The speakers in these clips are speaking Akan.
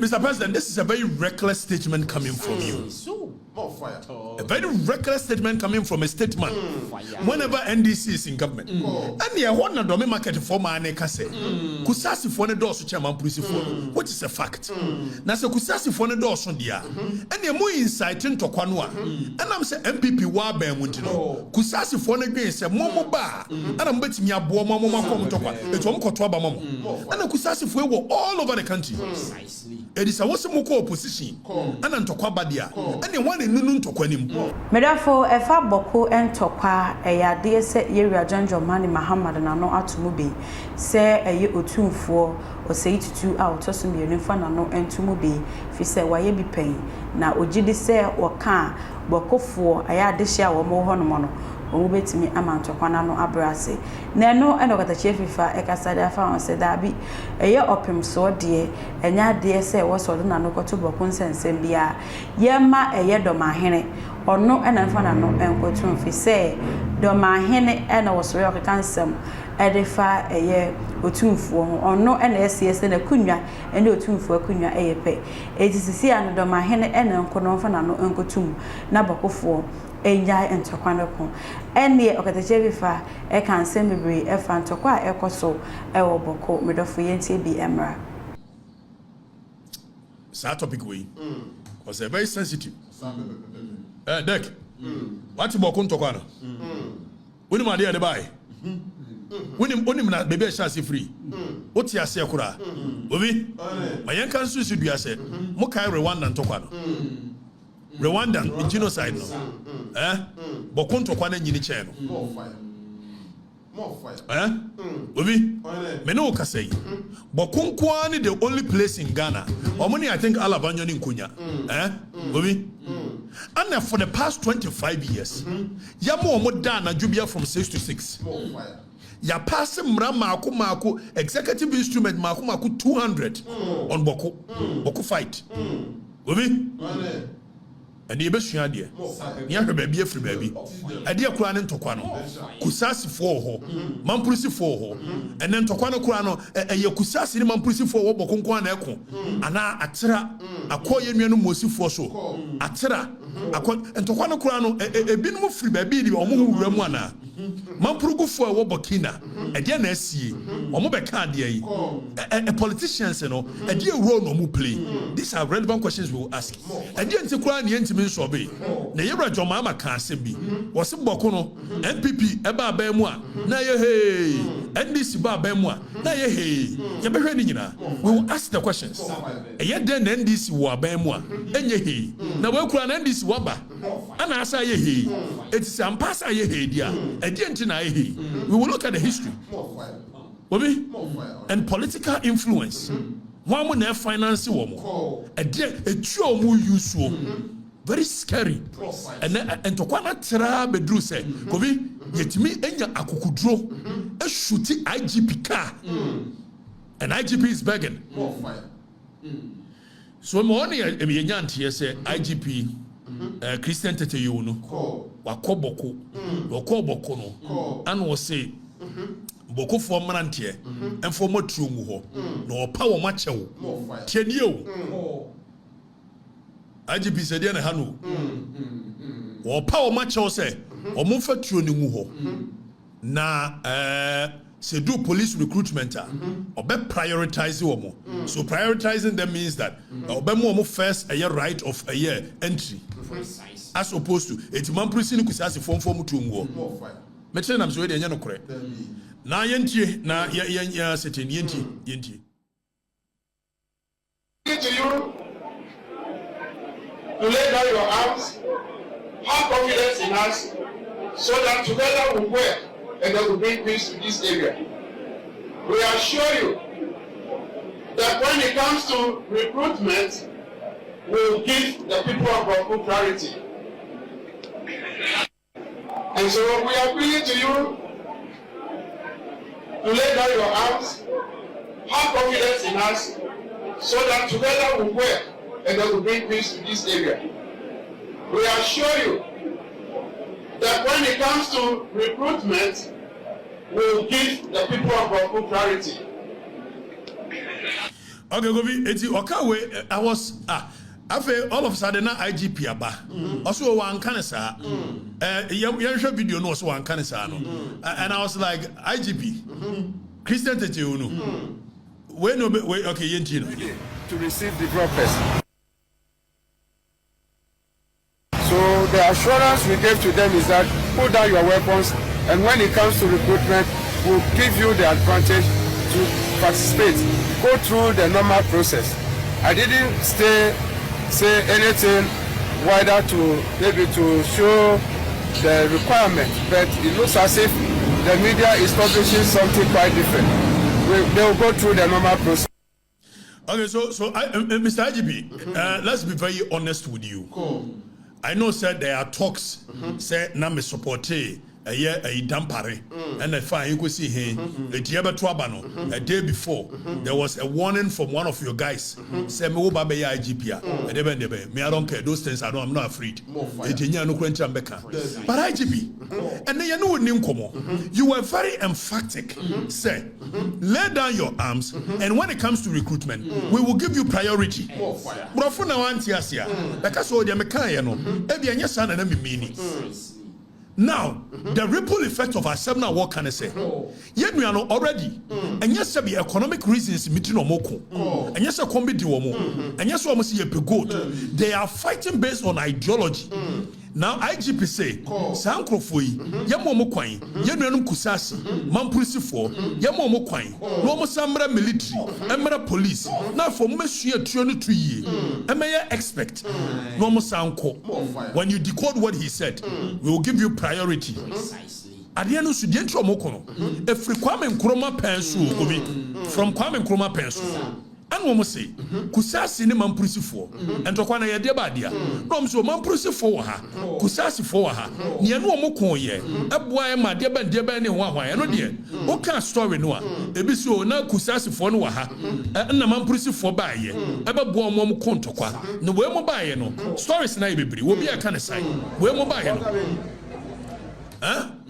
Mr. President, this is a very reckless statement coming from you. A very reckless statement coming from a statesman. Whenever NDC is in government. And the one na domi market for man kase. Kusasi for ne doors chairman police for, which is a fact. Na se kusasi for ne doors on dia. And the more inciting to kwanwa. And I'm say MPP wa ben muntino. Kusasi for ne gbe say momo ba. And I'm betting me abo momo kom to kwa. It won't koto aba momo. And the kusasi for were all over the country. Precisely. It is a wasimoko opposition. And antokwa badia. And the one in nunu to kwanim. Medafo efa boko entokwa eyade se yewia jonjo mani Mahama na no atumubi se eye otumfo osei tutu a otoso mienu fa na no entumubi fi se waye bi pen na ogidi se woka bokofo ayade hia wo mo hono no omo betimi amantokwa na no abrase na no eno Okatakyie Afrifa ekasade afa on se da bi eye opem so de enya de se wo so na no koto boko nsensem bia yema eye domahene ono ena mfa na no enkotu fi se domahene ena wo so yo kansem edefa eye otumfuo ho ono ena esiese na kunwa ena otumfuo kunwa eye pe etisisi an domahene ena nkono mfa na no enkotum na bakofuo enjai entokwane ko ene Okatakyie Afrifa e kan semebri e fa ntokwa ekoso e wo boko medofo yentie bi emra sa topic we was very sensitive. Deck. What boko ntokwa no woni ma de buy woni na bebe chance free oti ase kura obi mayen kan su dua se mo kai Rwanda ntokwa no Rwanda genocide no boko ntokwa na nyini che no more fire obi me no ka say boko nkwa ni the only place in Ghana omoni I think Alabanyo ni nkonya obi and for the past 25 years yamo omo da na dwubia from 6 to 6 ya pass mra mako executive instrument mako 200 on boko fight obi and you be sure there. You have baby free baby. I dear Kuran Tokwano, Kusasi for ho, Mampusi for ho, and then Tokwano Kurano, a Yakusasi Mampusi for Bokunkwan Echo, and Atera, a Koyamian Mosi for so, Atera, and Tokwano Kurano, a bin free baby or Mu Ramwana, Mampugu for Wobokina, a dear Nessie, or Mobekandia, a politician, a dear role no mu play. These are relevant questions we will ask. A dear Tikwan so be na yebra jomama ka asembi wo se boko no MPP eba aban mu a na ye hey NDC ba aban mu a na ye hey ye behwe ni nyina we will ask the questions ye den NDC wo aban mu a enye hey na we kura na NDC wo ba ana asa ye hey it is ampasa ye hey dia e die nti na ye hey we will look at the history obi and political influence one mo na finance wo mo e die etu o mo use wo very scary and to kwana tra bedru say kobi yetimi enya akukudro e shooti IGP car and IGP is begging so mo oni e nyantie say IGP Christian Tete you no wakoboko no and was say boko for mrantie and for motru mu ho no power mache wo tieni o IGP said yana hanu wo power match o say o mo fatuo ni mu ho na se do police recruitment or be prioritize wo mo so prioritizing them means that be mo first a year right of a year entry as opposed to it man prison ku say form to mu ho me tell am so dey nya no kore na yentie na ya setting yentie to you to lay down your arms, have confidence in us, so that together we'll work and then we'll bring peace to this area. We assure you that when it comes to recruitment, we'll give the people of Boko clarity. And so we are appealing to you to lay down your arms, have confidence in us, so that together we'll work and that will bring peace to this area. We assure you that when it comes to recruitment, we will give the people of Boko clarity. Okay, Govi, Okatakyie, I was I feel all of a sudden IGP aba. Also one cancer. You video no so one cancer. And I was like IGP. Christian Teteunu. When okay, Yentino. To receive the prophecy. So the assurance we gave to them is that put down your weapons, and when it comes to recruitment, we'll give you the advantage to participate. Go through the normal process. I didn't say anything wider to maybe to show the requirement, but it looks as if the media is publishing something quite different. They will go through the normal process. Okay, so Mr. IGP, let's be very honest with you. Cool. I know said there are talks. Say na me support a year a dampare and I find you could see him a Diaba Trabano a day before there was a warning from one of your guys say me wo babe ya IGP me I don't care those things I'm not afraid Ejenya no kwencha mbeka but IGP and then you know nkomo you were very emphatic say lay down your arms and when it comes to recruitment we will give you priority brofo na wanti asia because so dey meka ye no e bia nya sa na me meaning. Now, the ripple effect of our 7 what can I say? Yet we are not already. And yes, there be economic reasons meeting or moko. And yes, a comedy womo. And yes, we must see a good. They are fighting based on ideology. Now IGP say, Sankrofui, Yamomo Quine, Yanum Kusasi, Mampurisi for, Yamomo Quine, Nomo Sambra military, Emera police, now for Monsieur 23 years, and may I expect Nomo Sanko. When you decode what he said, we will give you priority. At the end of the day, if Kwame Nkrumah pensu from Kwame Nkrumah pensu. And one must say, Kusasi ni mampurisi for, and to kwana yede badia. No mso mampurisi for ha, Kusasi for ha. Ni anu omo konye. Abwa ma deba ni wa eno de. O kan story no a. Ebi so na Kusasi for no ha. Na mampurisi for ba ye. Eba bo omo konto kwa. No we mo ba ye no. Stories na ebebri. Wo bi aka ne sai. We mo ba ye no.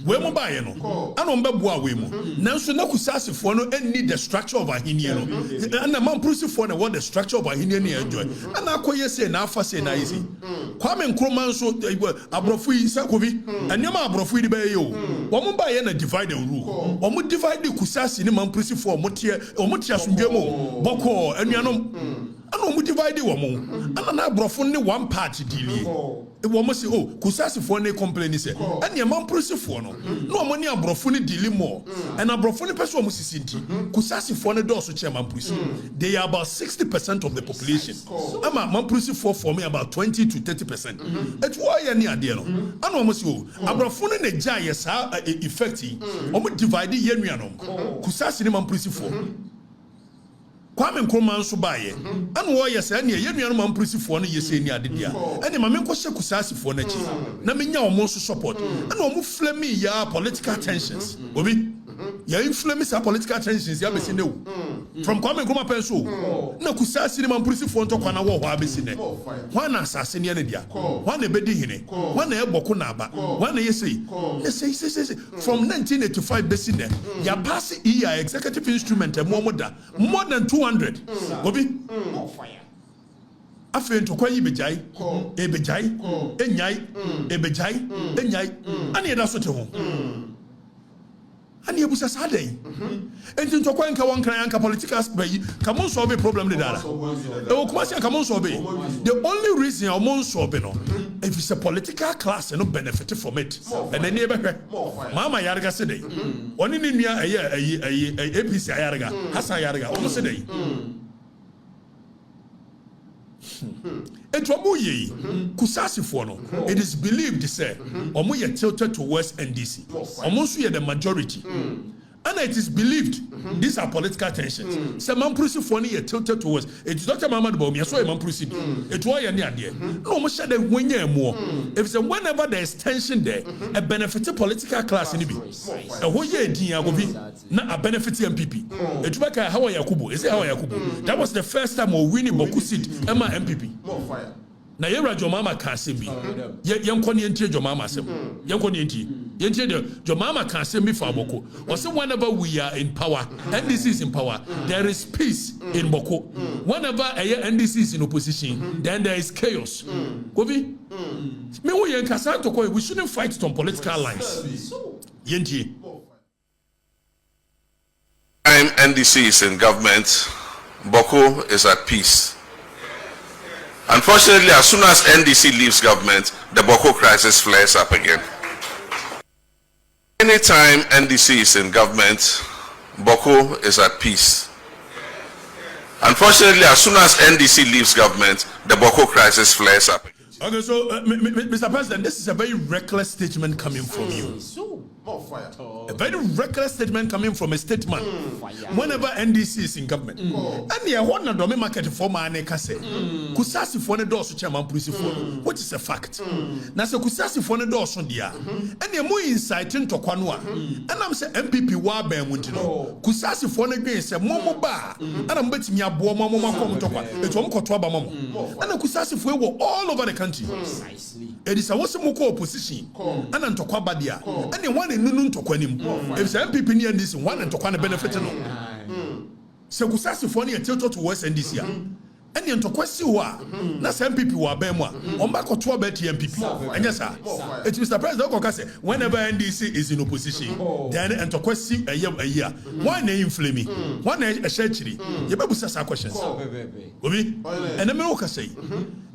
We mo buy no ana on beboa we mo nanso na Kusasi for no need the structure of ahenie no ana man proof for no what the structure of ahenie no enjoy ana akoye say na afa say na yesi Kwame Nkrumah nso abrofu yi sakobi anyama abrofu yi be ye o wo mo buy na divide and rule wo mo divide Kusasi ni man proof for mo tie asundwe mo boko anuanom ana wo mo divide wo mo ana na abrofu ni one part deal wo mo say oh Kusasi for no complain say ana man proof for no money abrofo ni dealing more and abrofo ni person mo sisinti Kusasi for no do so chairman police they are about 60% of the population ama man police for me about 20 to 30% et why any ade no ana mo say o abrofo ni na gya yes effect o mo divide yenuanom Kusasi ni man police for Kwame Nkrumah nso baye ana wo yes na yenuanom man police for no yesi ni ade dia ene ma me nko hye Kusasi for na chi na menya o mo so support ana o mo flame ya political tensions obi ya inflame sa political tensions ya besi newu from Kwame Nkrumah penso na Kusasi ni man police for nto kwana wo ho abesi ne wana asase ne ne dia wana bedi hine wana eboko na aba wana yesi say from 1985 besi ne ya pass executive instrument more than 200 obi afen to kwayi bejai ebejai enyai ebejai enyai ani da so te ho ani ebusa sadai enti to kwa nka wankran yanka political aspect come on solve problem de dara e o kuma say come on solve the only reason o mon solve no if it's a political class no benefit from it and then e behwe Mahama yarga se dai oni ni nua ayi APC yarga Hassan yarga o se dai Kusasi for no it is believed say omo ye tilted towards NDC omo so ye the majority and it is believed these are political tensions say man prisi for no ye tilted towards it is Dr. Mahama Bawumia so ye man prisi it why ye ne ade no omo share the wenya emo if say whenever there is tension there a benefit political class ni bi e ho ye din agobi na a benefit MPP it be ka Hawa Yakubu is it Hawa Yakubu that was the first time we winning Boku seat Emma MPP na yewra Jomama ka asem bi yenkɔ ne ntie Jomama asem yenkɔ ne ntie Your mama can say me for Boko. Or say whenever we are in power, NDC is in power, there is peace in Boko. Whenever NDC is in opposition, then there is chaos. Kobi, we shouldn't fight on political lines. Yenji. Time NDC is in government, Boko is at peace. Unfortunately, as soon as NDC leaves government, the Boko crisis flares up again. Anytime NDC is in government, Boko is at peace. Unfortunately, as soon as NDC leaves government, the Boko crisis flares up. Okay, so Mr. President, this is a very reckless statement coming from you. A very reckless statement coming from a statesman. Whenever NDC is in government, and the one na domi market for man kase, kusasi for ne dosu chairman police for, which is a fact. Na se kusasi for ne dosu dia, and the more inciting to kwanwa, and I'm say MPP wa ben muntino, kusasi for ne gay se momo ba, and I'm betting ya bo momo kom to kwa, it won't kotwa ba momo, and the kusasi for all over the country. It is a wasamoko opposition, and I'm to kwa badia, and the one in Nunun to Quanim. If the MPP near this one and to Kwana benefit, so Kusasi Foni and Tilto to West NDC. And the Antoquasi, that's MPP were Bemwa, on back of 12 MPP. And yes, sir, it's Mr. President, whenever NDC is in opposition, then Antoquasi a year. One name Flammy, one a century. You better say questions. And the Meroka say,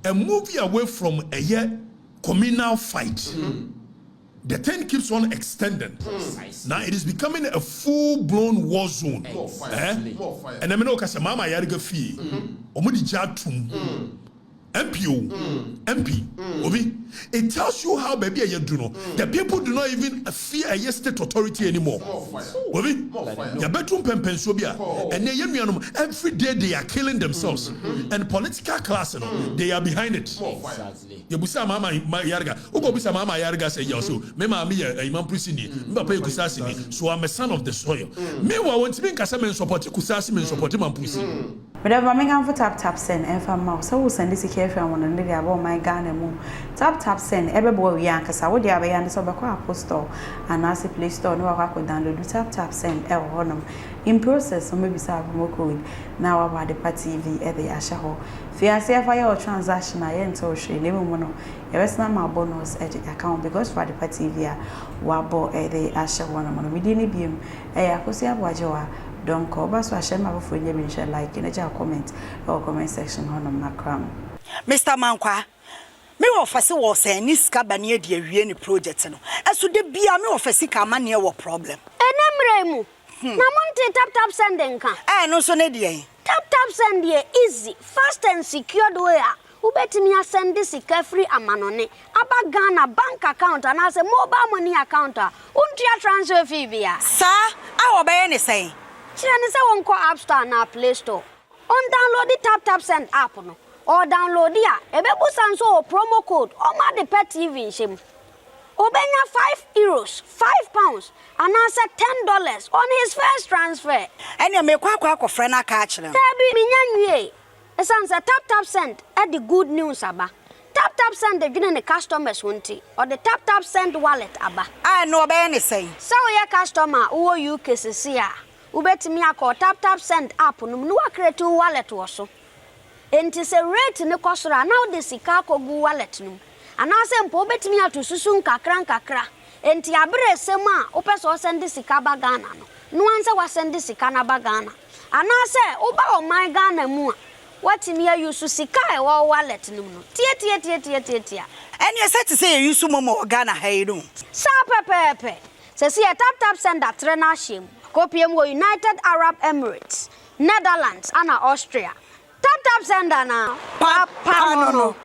a movie away from a year communal fight. The thing keeps on extending. Now it is becoming a full-blown war zone. And I mean, okay, Mama Yarga Fee, Omudi Jatum, MP, Obi. It tells you how baby you do know. The people do not even fear a state authority anymore. Obi, your bedroom pensobia, and every day they are killing themselves. And political class, they are behind it. You busa Mama Yarga, Ugo busa Mama Yarga say also, Mema me a Imam Prisini, Mbape Kusasini, so I'm a son of the soil. Meanwhile, when Timing Kasaman support Kusasi and support Imam Prisini. But if I'm for tap send and for mouse, so we'll send this here from one and they about my Ghana moon. Tap send every boy yank, I would have a yan so apostle and as a play store no I could download tap send el honum in process or maybe serve more code now about the party TV at the Ashaho. Fiasia fire or transaction I enter she never mono. Yes, not my bonus at the account because for the party via Wabo at the Ashaho. We didn't be him a Yakosia Wajoa. Don't call, but so I share my phone. You share like in a comment or comment section on my crown. Mr. Mankwa, me officer was saying this cabane de any project. As to the be a me officer come near what problem. And I'm Remu. Namonte tap sending can. I know so nedia. Tap send ye easy, fast and secured way. Who bet me a send this free amanone. Aba Ghana bank account and as a mobile money account. Untia transfer fee via. Sir, I will buy anything. Children say one call App Store na Play Store. On download the tap send app no. Or download dia. Ebebu sanso promo code. O ma the pet TV shim. Obenya €5, £5, and answer $10 on his first transfer. And you make kwa friend a catch them. Tabi minyanwe. Esansa tap send at the good news aba. Tap send the giving the customers won't or the tap send wallet aba. I know about anything. So your customer who you cases here. Ubet me a call tap send app no create wallet also. And it's a rate in the costra now the Sikako wallet no. And I say pobet me to susun kakra. And Tiabre sema opes or send the Sikaba Ghana. No answer was send the Sikana Bagana. And I say Oba my Ghana more. What in here you sika or wallet no. Tia. And you said to say you sumo Ghana hey no. Sa pepe. Says here tap send that renashim. Copium go United Arab Emirates, Netherlands, and Austria. Tap send now. Papa no.